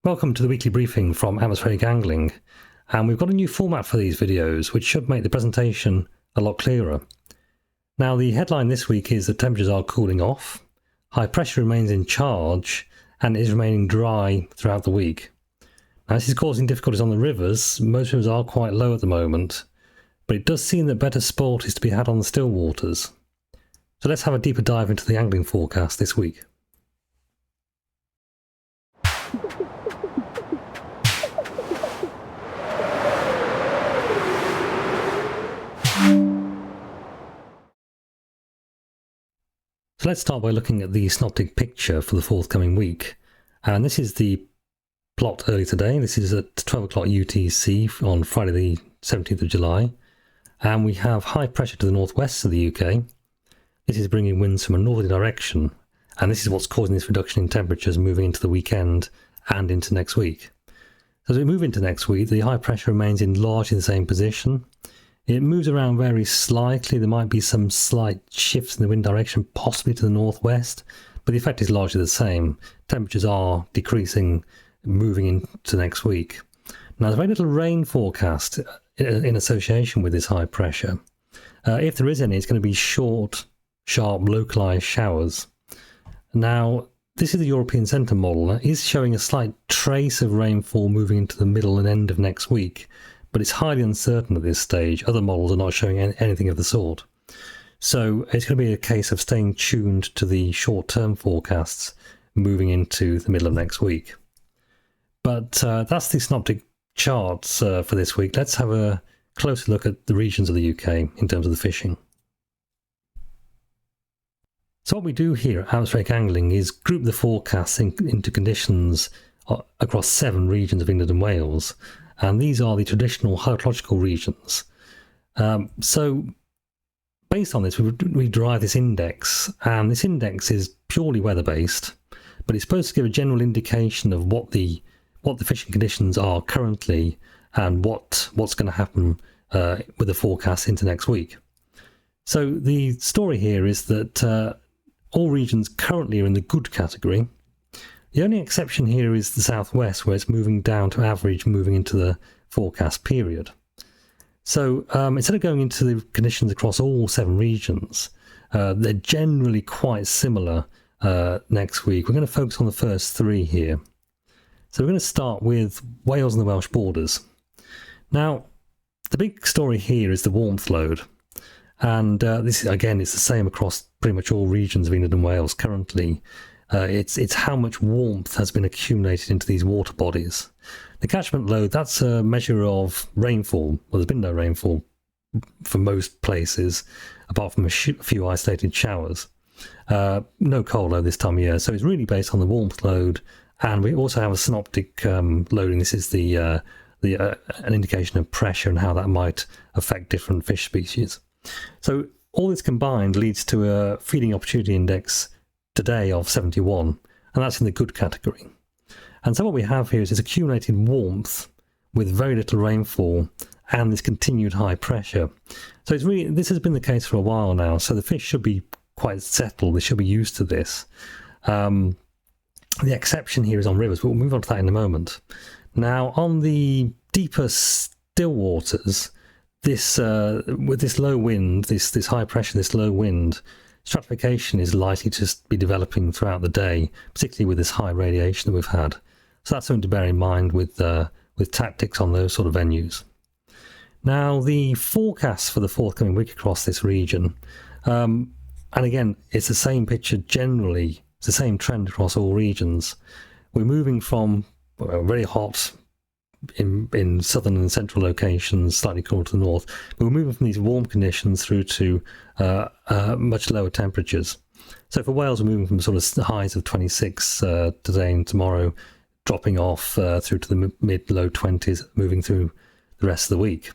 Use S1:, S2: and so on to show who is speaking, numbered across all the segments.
S1: Welcome to the weekly briefing from Atmospheric Angling, and we've got a new format for these videos which should make the presentation a lot clearer. Now, the headline this week is that temperatures are cooling off, high pressure remains in charge and is remaining dry throughout the week. Now, this is causing difficulties on the rivers. Most rivers are quite low at the moment, but it does seem that better sport is to be had on the still waters. So let's have a deeper dive into the angling forecast this week. So let's start by looking at the synoptic picture for the forthcoming week. And this is the plot early today. This is at 12 o'clock UTC on Friday the 17th of July. And we have high pressure to the northwest of the UK. This is bringing winds from a northerly direction. And this is what's causing this reduction in temperatures moving into the weekend and into next week. So as we move into next week, the high pressure remains in largely the same position. It moves around very slightly. There might be some slight shifts in the wind direction, possibly to the northwest, but the effect is largely the same. Temperatures are decreasing, moving into next week. Now, there's very little rain forecast in association with this high pressure. If there is any, it's going to be short, sharp, localized showers. Now, this is the European Centre model. It is showing a slight trace of rainfall moving into the middle and end of next week, but it's highly uncertain at this stage. Other models are not showing anything of the sort. So it's going to be a case of staying tuned to the short-term forecasts moving into the middle of next week. But that's the synoptic charts for this week. Let's have a closer look at the regions of the UK in terms of the fishing. So what we do here at Atmospheric Angling is group the forecasts into conditions across 7 regions of England and Wales. And these are the traditional hydrological regions. So based on this, we derive this index, and this index is purely weather-based, but it's supposed to give a general indication of what the fishing conditions are currently and what's going to happen with the forecast into next week. So the story here is that all regions currently are in the good category. The only exception here is the southwest, where it's moving down to average, moving into the forecast period. So instead of going into the conditions across all 7 regions, they're generally quite similar next week. We're going to focus on the first 3 here. So we're going to start with Wales and the Welsh Borders. Now, the big story here is the warmth load. And this, again, it's the same across pretty much all regions of England and Wales currently. It's how much warmth has been accumulated into these water bodies. The catchment load, that's a measure of rainfall. Well, there's been no rainfall for most places, apart from a few isolated showers. No cold load this time of year, so it's really based on the warmth load. And we also have a synoptic loading. This is an indication of pressure and how that might affect different fish species. So all this combined leads to a feeding opportunity index today of 71, and that's in the good category. And so what we have here is this accumulated warmth with very little rainfall and this continued high pressure. So this has been the case for a while now, so the fish should be quite settled. They should be used to this. The exception here is on rivers, but we'll move on to that in a moment. Now, on the deeper still waters, with this low wind, this high pressure, this low wind, stratification is likely to be developing throughout the day, particularly with this high radiation that we've had. So that's something to bear in mind with tactics on those sort of venues. Now, the forecast for the forthcoming week across this region, and again, it's the same picture generally, it's the same trend across all regions. We're moving from very hot in southern and central locations, slightly cooler to the north, but we're moving from these warm conditions through to much lower temperatures. So for Wales, we're moving from sort of highs of 26 today and tomorrow, dropping off through to the mid-low 20s, moving through the rest of the week.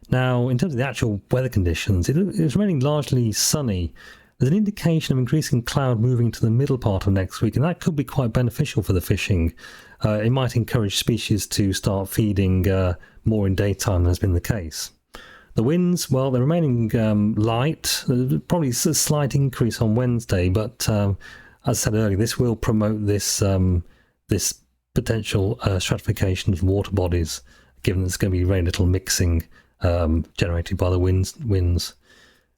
S1: Now, in terms of the actual weather conditions, it's remaining largely sunny. There's an indication of increasing cloud moving to the middle part of next week, and that could be quite beneficial for the fishing. It might encourage species to start feeding more in daytime than has been the case. The winds, well, they're remaining light. There's probably a slight increase on Wednesday, but as I said earlier, this will promote this potential stratification of water bodies, given there's going to be very little mixing generated by the winds.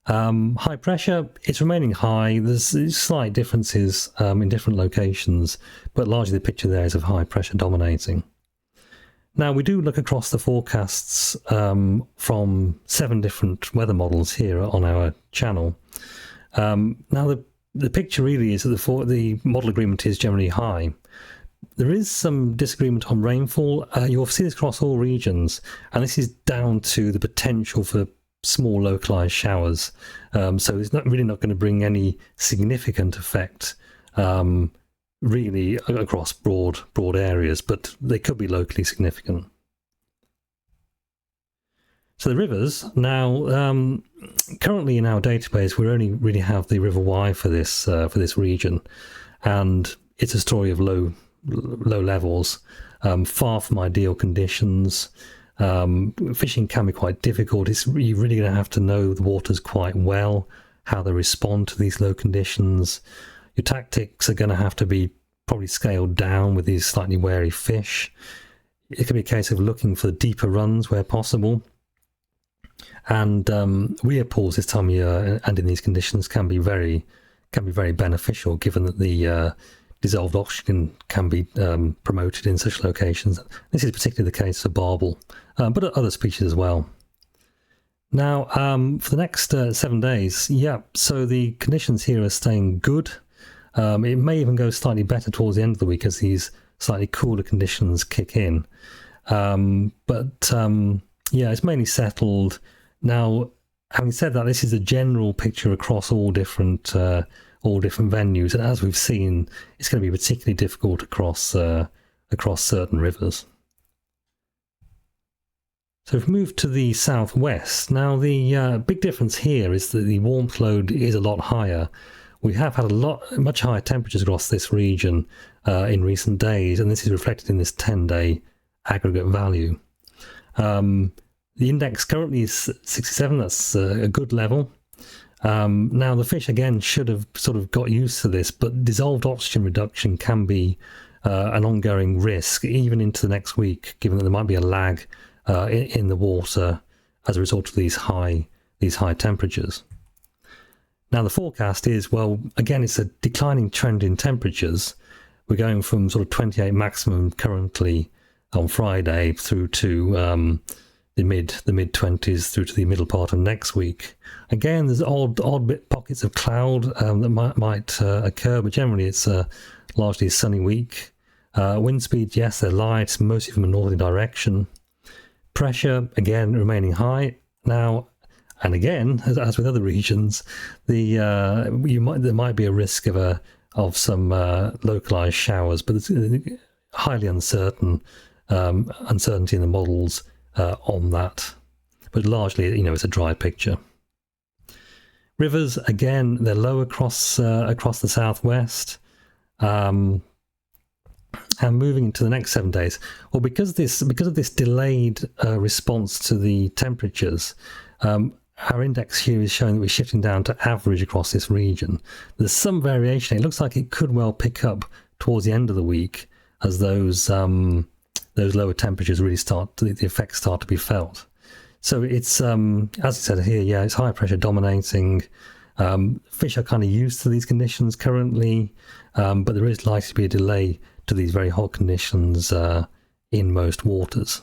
S1: High pressure, it's remaining high. There's slight differences in different locations, but largely the picture there is of high pressure dominating. Now, we do look across the forecasts from 7 different weather models here on our channel. Now, the picture really is that the model agreement is generally high. There is some disagreement on rainfall. You'll see this across all regions, and this is down to the potential for small localized showers. So it's really not going to bring any significant effect really across broad areas, but they could be locally significant. So the rivers now, currently in our database, we only really have the River Wye for this region, and it's a story of low levels, far from ideal conditions. Fishing can be quite difficult. You're really going to have to know the waters quite well, how they respond to these low conditions. Your tactics are going to have to be probably scaled down with these slightly wary fish. It could be a case of looking for deeper runs where possible. And weir pools this time of year and in these conditions can be very beneficial, given that the dissolved oxygen can be promoted in such locations. This is particularly the case for barbel, but other species as well. Now, for the next 7 days, so the conditions here are staying good. It may even go slightly better towards the end of the week as these slightly cooler conditions kick in. It's mainly settled. Now, having said that, this is a general picture across all different venues, and as we've seen, it's going to be particularly difficult across certain rivers. So if we move to the southwest, now the big difference here is that the warmth load is a lot higher. We have had much higher temperatures across this region in recent days, and this is reflected in this 10-day aggregate value. The index currently is 67. That's a good level. Now, the fish, again, should have sort of got used to this, but dissolved oxygen reduction can be an ongoing risk, even into the next week, given that there might be a lag in the water as a result of these high temperatures. Now, the forecast is, well, again, it's a declining trend in temperatures. We're going from sort of 28 maximum currently on Friday through to the mid 20s through to the middle part of next week. Again, there's odd bit pockets of cloud that might occur, but generally it's a largely sunny week. Wind speed, yes, they're light, mostly from a northerly direction. Pressure, again, remaining high. Now, and again, as with other regions, there might be a risk of some localized showers, but it's highly uncertainty in the models on that. But largely, it's a dry picture. Rivers, again, they're low across the southwest. And moving into the next 7 days, well, because of this delayed response to the temperatures, our index here is showing that we're shifting down to average across this region. There's some variation. It looks like it could well pick up towards the end of the week as those lower temperatures really the effects start to be felt. So it's, as I said here, it's high pressure dominating. Fish are kind of used to these conditions currently, but there is likely to be a delay to these very hot conditions in most waters.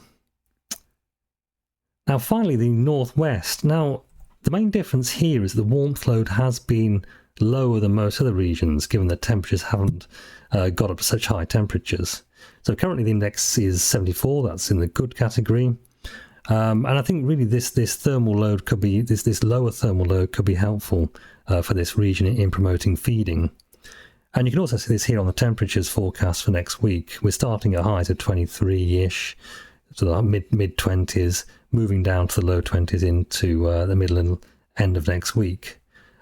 S1: Now, finally, the northwest. Now, the main difference here is the warmth load has been lower than most other regions, given that temperatures haven't got up to such high temperatures. So currently the index is 74. That's in the good category. And I think really this thermal load could be, this lower thermal load could be helpful for this region in promoting feeding. And you can also see this here on the temperatures forecast for next week. We're starting at highs of 23-ish, to the mid-20s, moving down to the low 20s into the middle and end of next week.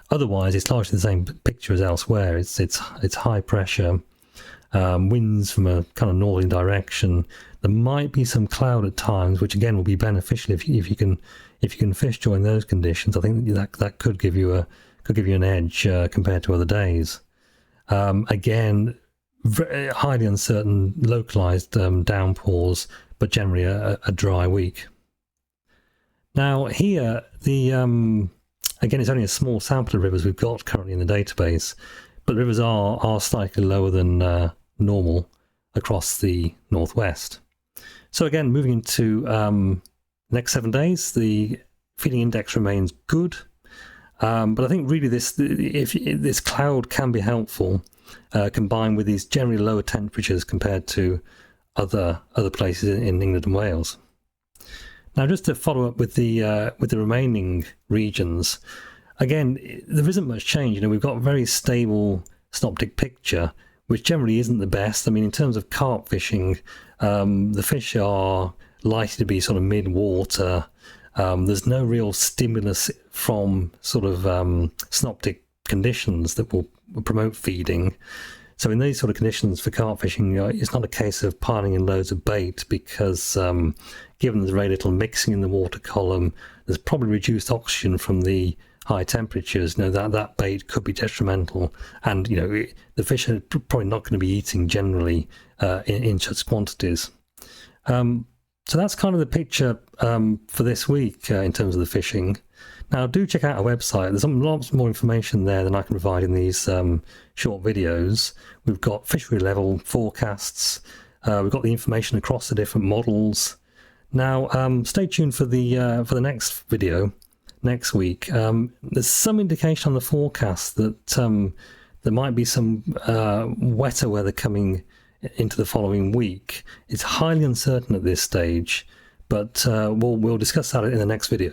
S1: Otherwise, it's largely the same picture as elsewhere. It's high pressure, winds from a kind of northerly direction. There might be some cloud at times, which again will be beneficial if you can fish during those conditions. I think that could give you an edge compared to other days. Again, highly uncertain localized downpours, but generally a dry week. Now here, again, it's only a small sample of rivers we've got currently in the database, but the rivers are slightly lower than normal across the northwest. So again, moving into next 7 days, the feeding index remains good, but I think really this cloud can be helpful, combined with these generally lower temperatures compared to other places in England and Wales. Now, just to follow up with the remaining regions, again, there isn't much change. We've got a very stable synoptic picture, which generally isn't the best. I mean, in terms of carp fishing, the fish are likely to be sort of mid-water. There's no real stimulus from sort of synoptic conditions that will promote feeding. So in these sort of conditions for carp fishing, it's not a case of piling in loads of bait, because given there's very little mixing in the water column, there's probably reduced oxygen from the high temperatures. That bait could be detrimental, and the fish are probably not going to be eating generally in such quantities. So that's kind of the picture for this week in terms of the fishing. Now, do check out our website. There's lots more information there than I can provide in these short videos. We've got fishery level forecasts. We've got the information across the different models. Now, stay tuned for the next video next week. There's some indication on the forecast that there might be some wetter weather coming into the following week. It's highly uncertain at this stage, but we'll discuss that in the next video.